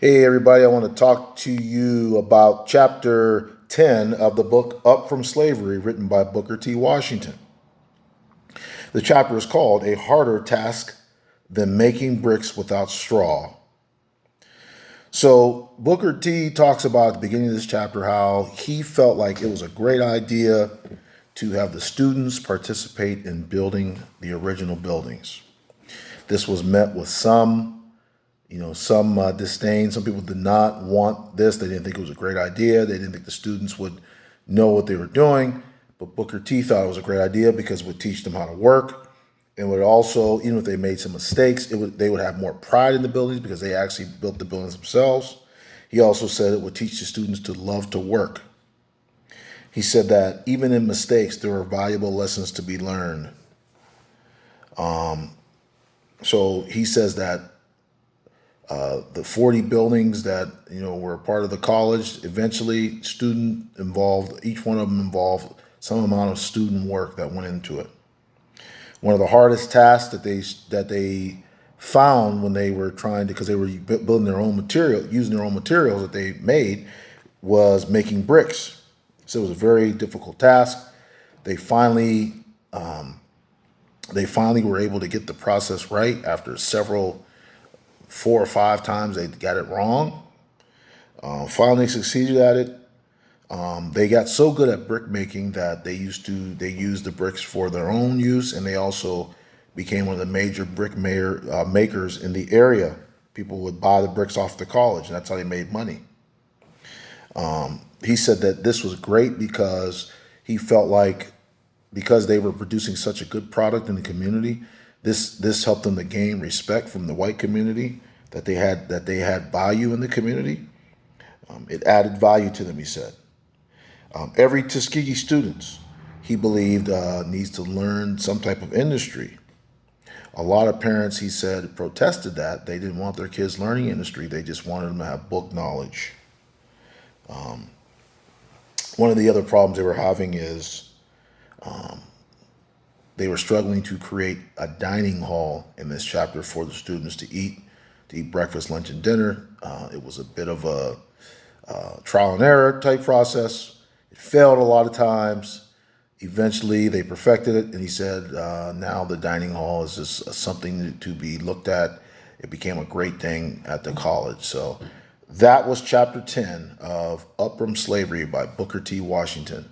Hey, everybody, I want to talk to you about chapter 10 of the book Up from Slavery, written by Booker T. Washington. The chapter is called A Harder Task Than Making Bricks Without Straw. So, Booker T talks about at the beginning of this chapter how he felt like it was a great idea to have the students participate in building the original buildings. This was met with some disdain. Some people did not want this. They didn't think it was a great idea. They didn't think the students would know what they were doing. But Booker T thought it was a great idea because it would teach them how to work. And would also, even if they made some mistakes, they would have more pride in the buildings because they actually built the buildings themselves. He also said it would teach the students to love to work. He said that even in mistakes, there are valuable lessons to be learned. So he says that the 40 buildings that were part of the college, eventually student involved, each one of them involved some amount of student work that went into it. One of the hardest tasks that they found when they were trying to, because they were building their own material, using their own materials that they made, was making bricks. So it was a very difficult task. They finally were able to get the process right after 4 or 5 times they got it wrong. Finally succeeded at it. They got so good at brick making that they used the bricks for their own use, and they also became one of the major brick makers in the area. People would buy the bricks off the college, and that's how they made money. He said that this was great because he felt like because they were producing such a good product in the community, this helped them to gain respect from the white community, that they had value in the community. It added value to them, he said. Every Tuskegee student, he believed, needs to learn some type of industry. A lot of parents, he said, protested that. They didn't want their kids learning industry. They just wanted them to have book knowledge. One of the other problems they were having is they were struggling to create a dining hall in this chapter for the students to eat breakfast, lunch, and dinner. It was a bit of a trial and error type process. It failed a lot of times. Eventually, they perfected it, and he said now the dining hall is just something to be looked at. It became a great thing at the college. So that was chapter 10 of Up from Slavery by Booker T. Washington.